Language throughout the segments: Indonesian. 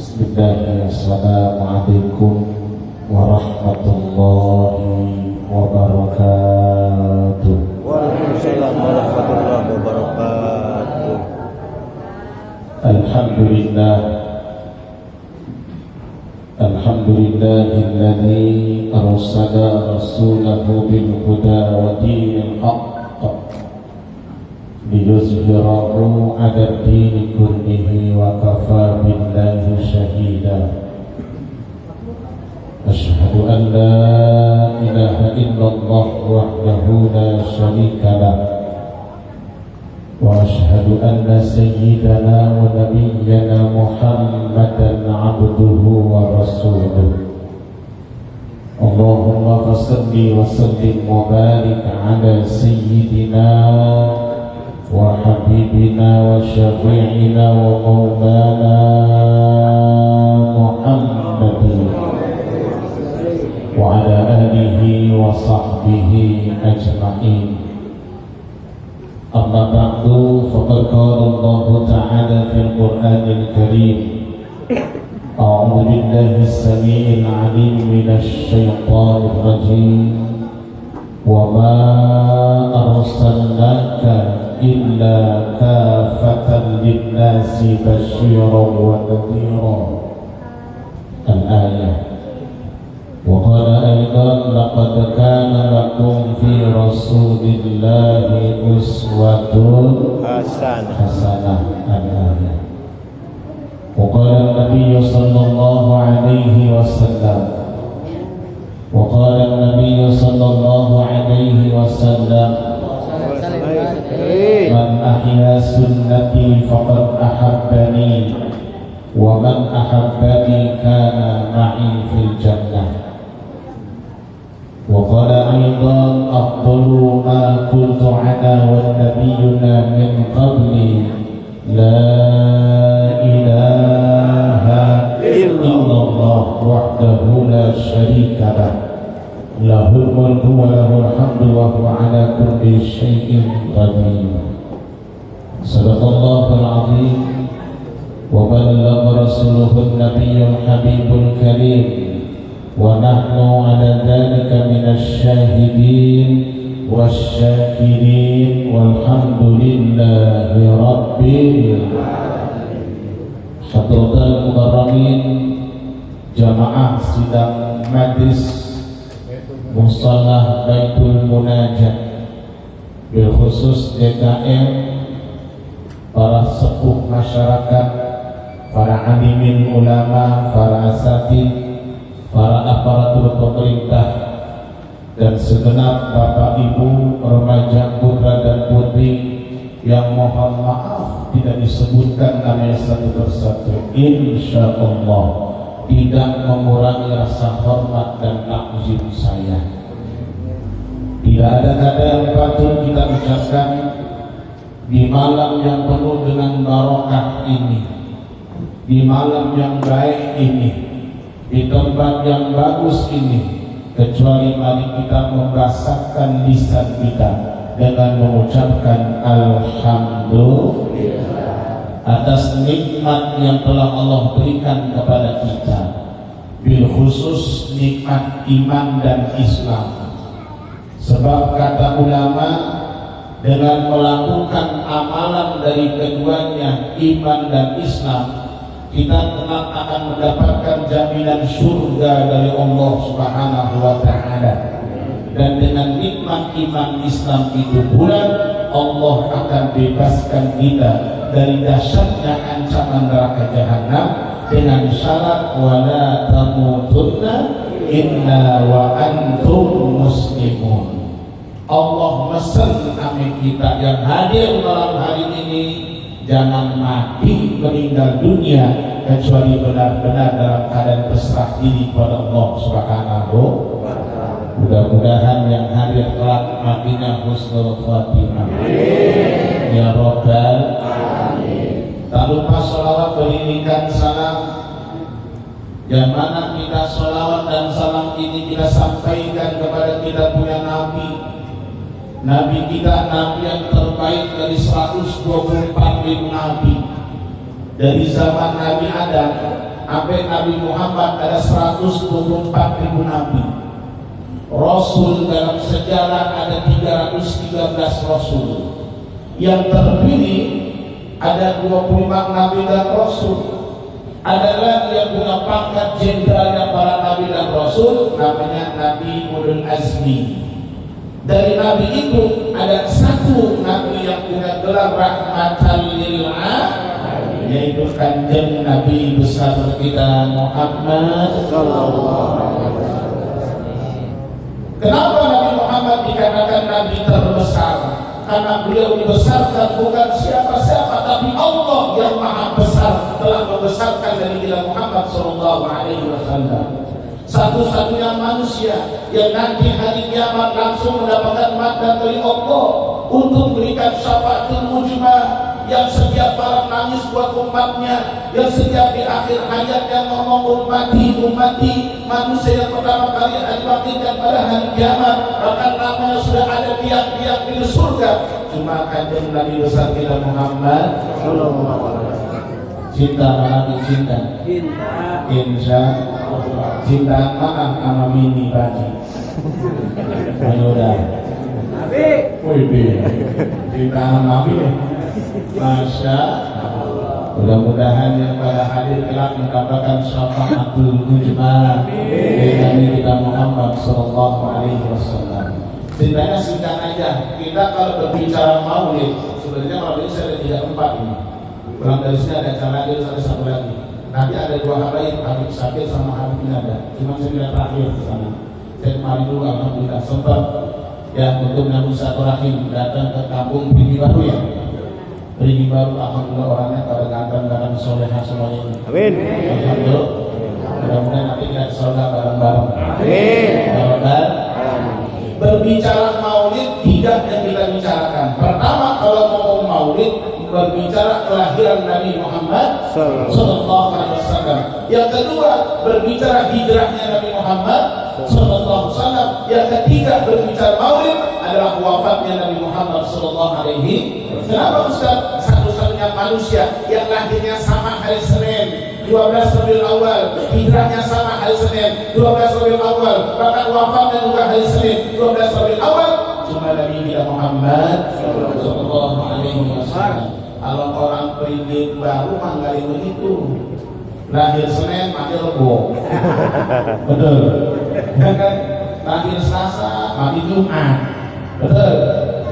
Bismillahirrahmanirrahim. Assalamualaikum warahmatullahi wabarakatuh. Waalaikumsalam warahmatullahi wabarakatuh. Alhamdulillah. Alhamdulillahilladzi arsala rasulahu bil huda wa dinil haqq liyuzhirahu 'ala ad-dini kullihi wa kafaa billahi shahida. Asyhadu an la ilaha illallah wahdahu la syarika lah wa asyhadu anna sayyidana wa nabiyyana Muhammadan 'abduhu wa rasuluh. Allahumma fassalli wa sallim wa barik 'ala sayyidina wa habibina wa syafi'ina wa maulana Muhammadin wa ala alihi wa sahbihi ajma'in. Amma ba'du, faqad qala Allah ta'ala fil Qur'anil Karim. A'udzu billahi as-sami'il 'alim minasy syaithanir rajim. Wa ma arsalnaka illa kafatan lin-nasi basyiran wa nadhiran. Al-ayah. Wa qala aidan laqad kana lakum fi rasulillahi uswatun hasanah. Al-ayah. Wa qala an-nabiy sallallahu alaihi wasallam man ahya sunnati faqad ahabbani wa man ahabbani kana ma'i fil jannah. Wa qala aidan afdalu ma kuntu ana wan nabiyyuna min qabli la ilaha illallah wahdahu la syarika lah lahul mulku wa lahul hamdu wa huwa ala kulli syai'in qadir. Sadaqallahul azim wa ballagha rasuluhun nabiyyul habibul karim wa nahnu ala dhalika minasy syahidin wasyakirin walhamdulillahi rabbil alamin. Hadratul mukarramin, jamaah sidang majlis Mushalah Baitul Munajat, bil khusus DKM, para sepuh masyarakat, para alimin ulama, para asatid, para aparatur pemerintah, dan segenap bapak ibu, remaja putra dan putri yang mohon maaf tidak disebutkan namanya satu persatu, insya Allah tidak mengurangi rasa hormat dan takzim saya. Tidak ada kata yang patut kita ucapkan di malam yang penuh dengan barokah ini, di malam yang baik ini, di tempat yang bagus ini, kecuali mari kita membasahkan lisan kita dengan mengucapkan alhamdulillah atas nikmat yang telah Allah berikan kepada kita, bil khusus nikmat iman dan Islam. Sebab kata ulama, dengan melakukan amalan dari keduanya, iman dan Islam, kita kelak akan mendapatkan jaminan surga dari Allah Subhanahu wa ta'ala. Dan dengan nikmat iman Islam itu pula Allah akan bebaskan kita dari dahsyatnya ancaman neraka jahanam dengan syarat wala tamutunna inna wa antum muslimun. Allah mesen kami kita yang hadir malam hari ini jangan mati meninggal dunia kecuali benar-benar dalam keadaan berserah diri kepada Allah Subhanahu wa ta'ala. Mudah-mudahan yang hadir kelak matinya husnul khatimah. Ya Rabbal alamin. Tak lupa sholawat beriringan salam, yang mana kita sholawat dan salam ini kita sampaikan kepada kita punya Nabi. Nabi kita, Nabi yang terbaik dari 124 ribu Nabi. Dari zaman Nabi Adam sampai Nabi Muhammad ada 124.000 nabi. Rasul dalam sejarah ada 313 rasul. Yang terpilih ada 25 nabi dan rasul. Ada lagi yang punya pangkat jenderalnya para nabi dan rasul, namanya Nabi Ulul Azmi. Dari nabi itu ada satu nabi yang punya gelar rahmatan lil alamin, yaitu kanjeng Nabi besar kita Muhammad sallallahu alaihi wasallam. Kenapa Nabi Muhammad dikatakan nabi terbesar? Karena beliau dibesarkan bukan siapa-siapa, tapi Allah yang maha besar telah membesarkan dari kita Muhammad sallallahu alaihi wasallam. Satu-satunya manusia yang nanti hari kiamat langsung mendapatkan mandat dari Allah untuk memberikan syafaatul mujmah, yang setiap malam nangis buat umatnya, yang setiap di akhir hayatnya ngomong ummati, ummati, manusia yang pertama kali dibangkitkan pada hari kiamat, bahkan namanya sudah ada tiang-tiang di surga, cuma kanjeng Nabi besar kita Muhammad sallallahu alaihi wasallam. Cinta mana cinta? Insya Allah. Cinta mana sama mini bagi? Ayo dah. Nabi. Wih, cinta Nabi. Masya Allah. Mudah-mudahan yang pada hadir kelak mendapatkan syafaatul mujmah dari Nabi kita Muhammad sallallahu alaihi wasallam. Ceritanya singkat aja. Kita kalau berbicara maulid, sebenarnya maulid saya ada 3-4 ini. Pulang dari sini ada acara lagi, ada satu lagi. Nanti ada 2 habaib, Habib Sakit sama Habib Pinada. Cuma saya tidak terakhir ke sana. Saya kemarin dulu alhamdulillah sempat ya untuk nyambung satu rahim datang ke kampung Bini Baru ya. Bini Baru alhamdulillah orangnya pada ganteng-ganteng solehah semuanya ini. Amin. Alhamdulillah. Mudah-mudahan nanti kita surga bareng-bareng. Amin. Bareng-bareng. Berbicara maulid 3 yang kita bicarakan. Pertama, kalau mau maulid berbicara kelahiran Nabi Muhammad sallallahu alaihi wasallam. Yang kedua, berbicara hijrahnya Nabi Muhammad sallallahu alaihi wasallam. Yang ketiga, berbicara maulid adalah wafatnya Nabi Muhammad sallallahu alaihi wasallam. Kenapa Ustaz? Satu-satunya manusia yang lahirnya sama hari Senin 12 Rabiul Awal, hijrahnya sama hari Senin 12 Rabiul Awal, bahkan wafatnya juga hari Senin 12 Rabiul Awal, cuma Nabi kita Muhammad sallallahu alaihi wasallam. Kalau orang Bini Baru manggali begitu, lahir Senin mati Rebo, betul? Kan lahir Selasa mati Jumat, betul?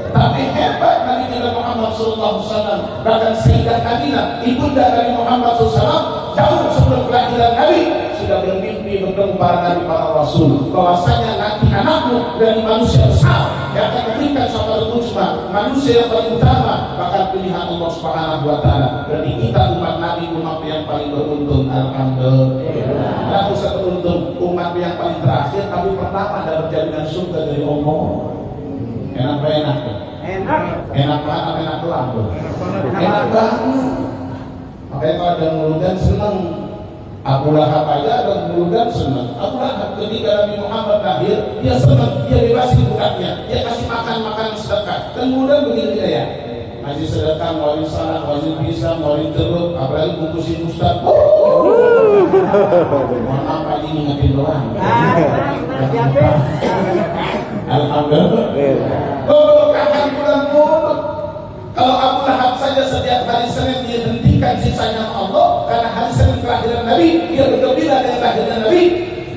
Tapi hebat Nabi kita Muhammad sallallahu alaihi wasallam. Bahkan Sayyidah Aminah, ibunda Nabi Muhammad sallallahu alaihi wasallam, jauh sebelum kelahiran Nabi sudah bermimpi bertemu para nabi para rasul bahwasanya nanti anakmu dari manusia besar yang akan memberikan syafaatul mujmah, manusia yang paling utama, bahkan pilihan Allah Subhanahu wa taala. Berarti kita umat Nabi umat yang paling beruntung, alhamdulillah. Nah, usah beruntung umat yang paling terakhir tapi pertama dapat jaminan surga dari Allah. Enak apa enak? Enak banget apa enak doang tuh? Enak banget. Makanya kalau ada nguludan senang. Abu Lahab aja ada nguludan senang. Abu Lahab ketika Nabi Muhammad lahir, dia senang, dia bebasin budaknya, dia kasih makan sedekah. Dan nguludan begini ya, kasih sedekah, wali salat, wali pisang, wali jeruk, apalagi bungkusin ustaz. Mohon maaf aja ngingetin doang. Alhamdulillah. Berkahan bulan mulut. Kalau Abu Lahab saja setiap hari Senin dia hentikan sisanya Allah karena hari Senin kelahiran Nabi, dia bergembira dengan kelahiran Nabi,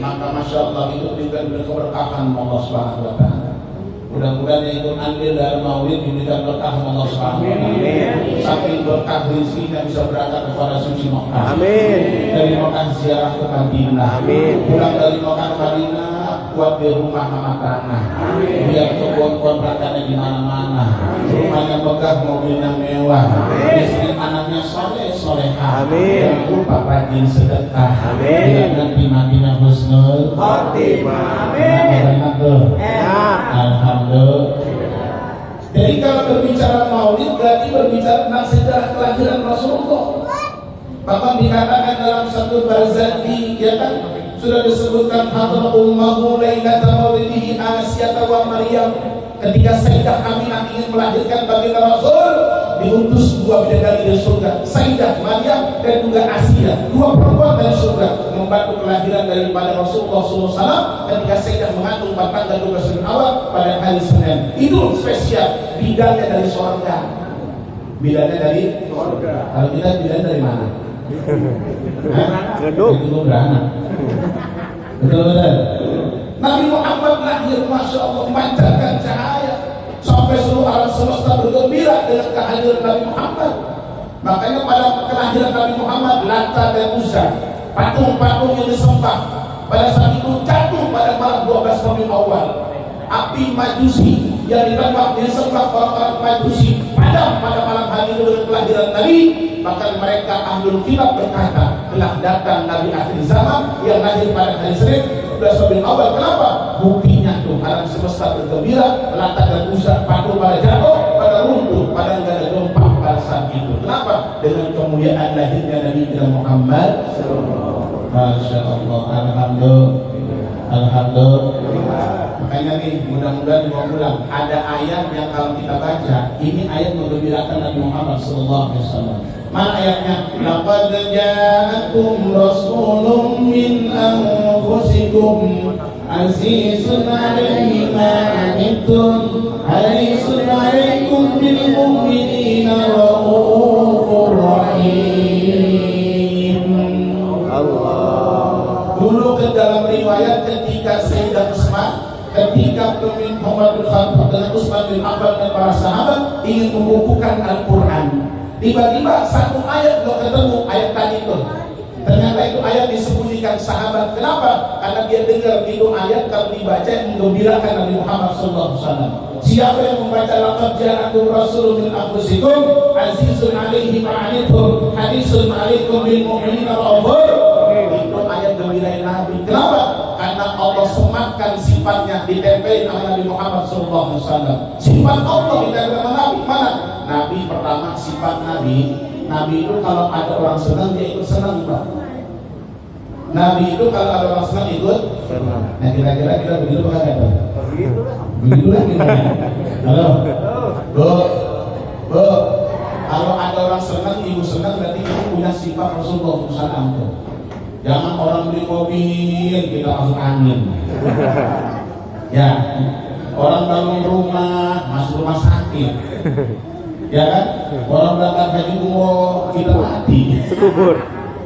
maka masya Allah itu diberikan keberkahan Allah Subhanahu wa taala. Mudah-mudahan yang ikut andil dari maulid diberikan berkah Allah Subhanahu wa taala. Saking berkah rezekinya bisa berangkat kepada suci Mekah. Amin. Dari Mekah ziarah ke Madinah. Amin. Pulang dari Mekah ke Madinah buat di rumah sama tanah. Amin. Biar kebun kontrakannya di mana-mana. Rumahnya megah, mobilnya mewah. Istri anaknya solehah. Jangan lupa rajin sedekah. Amin. Nanti Madinah husnul khotimah. Amin. Alhamdulillah. Jadi kalau berbicara maulid berarti berbicara tentang sejarah kelahiran Rasulullah. Bahkan dikatakan dalam satu Barzanji, ya kan, sudah disebutkan hadra ummahu lailata maulidihi Asyata wa Maryam. Ketika Sayyidah Aminah ingin melahirkan baginda Rasul, diutus 2 bidadari dari surga, Sayyidah Maryam dan juga Asia, dua perempuan dari surga membantu kelahiran daripada Rasulullah SAW ketika Sayyidah mengandung pada tanggal 12 awal pada hari Senin. Itu spesial, bidangnya dari surga. Bidangnya dari surga. Kalau kita bidangnya dari mana? Gedung. Itu beranak. Betul-betul. Nabi Muhammad lahir, Masya Allah, memancarkan cahaya sampai seluruh alam semesta bergembira dengan kehadiran Nabi Muhammad. Makanya pada kelahiran Nabi Muhammad, Lata dan Uzza, patung-patung yang disembah pada saat itu jatuh pada malam 12 Rabiul Awal. Api Majusi yang ditembak disembah orang-orang Majusi padam pada malam hari itu dengan kelahiran Nabi. Maka mereka Ahlul Kitab berkata, telah datang Nabi akhir zaman yang lahir pada hari Senin 12 Rabiul Awal. Kenapa? Buktinya tuh alam semesta bergembira, Lata dan Uzza patung pada jatuh, pada runtuh, pada enggak ada gempa pada saat itu. Kenapa? Dengan kemuliaan lahirnya Nabi kita Muhammad. Masya Allah, alhamdulillah, alhamdulillah. Makanya nih, mudah-mudahan diulang. Ada ayat yang kalau kita baca, ini ayat menggembirakan Nabi Muhammad SAW. Mana ayatnya? Laqad ja'akum rasulun min anfusikum azizun 'alaihi ma 'anittum harisun 'alaikum bil mu'minina raufur rahim. Allah. Dulu ke dalam riwayat ketika Sayyidah Utsman, ketika pemimpin Umar bin Khattab dengan Utsman bin Affan dan para sahabat ingin membukukan Al-Quran, tiba-tiba satu ayat lo ketemu ayat tadi itu. Ternyata itu ayat disembunyikan sahabat. Kenapa? Karena dia dengar itu ayat kalau dibaca yang menggembirakan Nabi Muhammad SAW. Siapa yang membaca laqad ja'akum rasulun min anfusikum azizun 'alaihi ma 'anittum harisun 'alaikum bil mu'minina raufur. Itu ayat gembirain Nabi. Kenapa? Karena Allah sematkan sifatnya ditempelin oleh Nabi Muhammad SAW. Sifat Allah ditempelin sama Nabi. Mana? Nabi pertama sifat Nabi itu kalau ada orang senang dia ikut senang, Pak. Nabi itu kalau ada orang senang ikut senang. Nah kira-kira kita begitu apa kata? Begitu lah kita. Halo, Bu, kalau ada orang senang, ibu senang berarti ibu punya sifat Rasulullah SAW. Jangan orang beli mobil kita masuk angin. Ya, orang bangun rumah masuk rumah sakit. Ya kan? Orang berangkat haji umroh kita mati.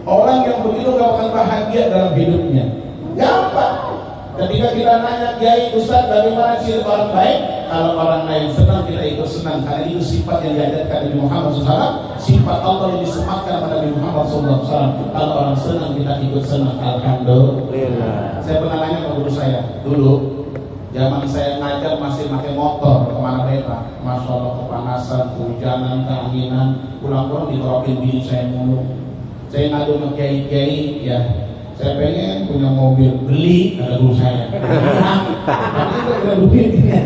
Orang yang begitu gak akan bahagia dalam hidupnya. Gampang. Ketika kita nanya Kiai Ustaz bagaimana ciri orang baik, kalau orang lain senang kita ikut senang, karena itu sifat yang diajarkan Nabi Muhammad SAW. Sifat Allah yang disematkan kepada Nabi Muhammad SAW. Kalau orang senang kita ikut senang. Alhamdulillah. Saya pernah nanya ke guru saya dulu, zaman saya ngajar masih pakai motor kemana-mana. Masya Allah, kepanasan, kehujanan, keanginan, pulang-pulang dikerokin bini saya mulu. Saya ngadu sama kiai-kiai, ya saya pengen punya mobil, beli, kata guru saya. Tapi itu udah duitnya.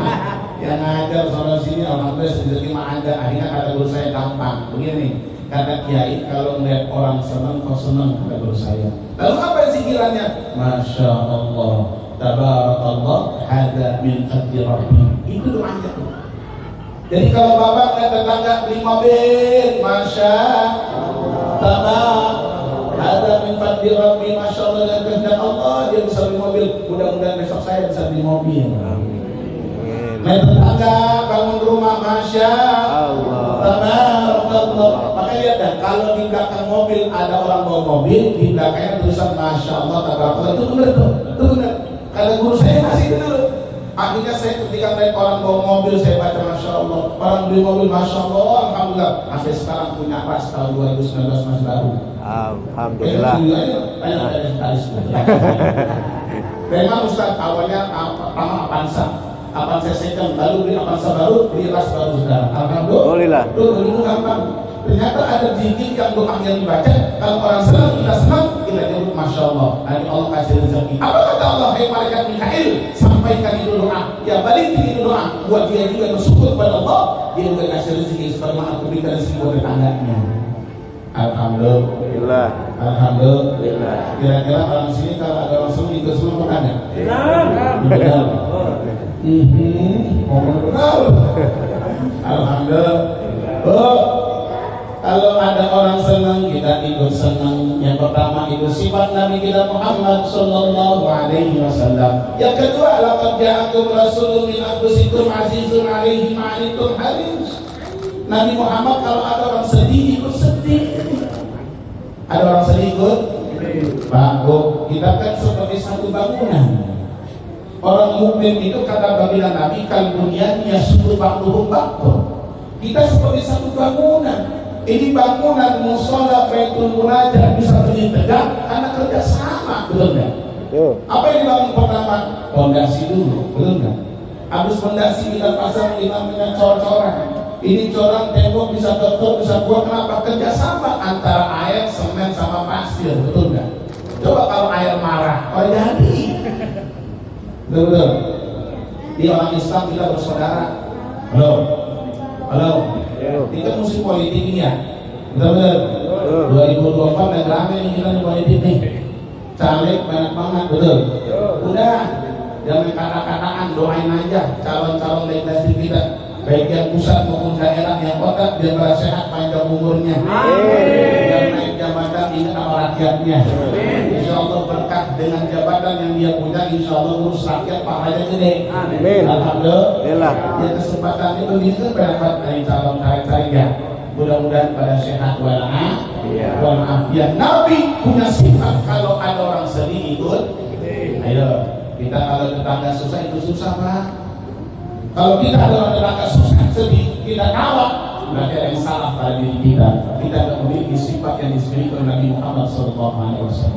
Ya ngajar sana sini, alhamdulillah rezeki mah ada. Akhirnya kata guru saya gampang. Begini, kata kiai, kalau melihat orang senang, kau senang, kata guru saya. Lalu apa zikirannya? Masya Allah, tabarakallah, hada min fadli rabbi. Itu doanya tuh. Jadi kalau bapak lihat tetangga beli mobil, Masya Allah, hada min fadli rabbi, Masya Allah, dan kehendak Allah dia bisa beli mobil. Mudah-mudahan besok saya bisa beli mobil. Lihat tetangga bangun rumah, Masya Allah. Makanya lihat dah, kalau di belakang mobil ada orang bawa mobil, di belakangnya tulisan Masya Allah, tabarakallah. Itu benar tuh, itu benar. Karena guru saya masih itu dulu. Akhirnya saya ketika melihat orang bawa mobil, saya baca Masya Allah. Orang beli mobil, Masya Allah, alhamdulillah. Sampai sekarang punya pas tahun 2019 masih baru. Alhamdulillah. Memang Ustaz awalnya pertama Avanza second, lalu beli Avanza baru, beli ras baru sekarang. Alhamdulillah. Itu begitu gampang. Ternyata ada zikir yang doanya dibaca. Kalau orang senang, kita nyebut Masya Allah. Nanti Allah kasih rezeki. Apa kata Allah? Hai malaikat Mikail, sampaikan itu doa. Ya balikin itu doa. Buat dia juga bersyukur kepada Allah. Dia juga kasih rezeki sebagaimana aku berikan rezeki buat tetangganya. Alhamdulillah. Alhamdulillah. Kira-kira orang sini kalau ada orang senang ikut senang apa ada? Benar. Ngomong benar. Alhamdulillah. Kalau ada orang senang, kita ikut senang. Yang pertama itu sifat Nabi kita Muhammad sallallahu alaihi wasallam. Yang kedua, laqad ja'akum rasulun min anfusikum azizun 'alaihi ma 'anittum haris. Nabi Muhammad kalau ada orang sedih ikut sedih. Ada orang sedih ikut? Pak, Bu, kita kan seperti satu bangunan. Orang mukmin itu kata baginda Nabi kal bunyan yasuddu ba'duhu ba'd. Kita seperti satu bangunan. Ini bangunan musola Baitul Munajat bisa berdiri tegak karena kerjasama, betul nggak? Apa yang dibangun pertama? Fondasi dulu, betul nggak? Habis fondasi kita pasang namanya cor-coran. Ini coran tembok bisa kotor, bisa buang. Kenapa? Kerjasama antara air, semen sama pasir, betul nggak? Coba kalau air marah, oh jadi, betul. Di orang Islam kita bersaudara. Halo. Kita musim politik ini ya, betul. 2024 dan rame nih kita di politik nih. Caleg banyak banget, betul. Udah, jangan kata-kataan, doain aja calon-calon legislatif kita, baik yang pusat maupun daerah yang kota, biar pada sehat panjang umurnya. Yang naik jabatan ini sama rakyatnya. Insya Allah berkat dengan jabatan yang dia punya, insya Allah urus rakyat pahalanya gede. Alhamdulillah. Ya kesempatan itu bisa berdapat dari calon caleg ya. Mudah-mudahan pada sehat walafiat. Nabi punya sifat kalau ada orang sedih ikut. Ayo kita kalau tetangga susah itu susah Pak. Kalau kita ada orang tetangga susah sedih kita kawal, berarti ada yang salah pada diri kita. Kita memiliki sifat yang dimiliki oleh Nabi Muhammad SAW.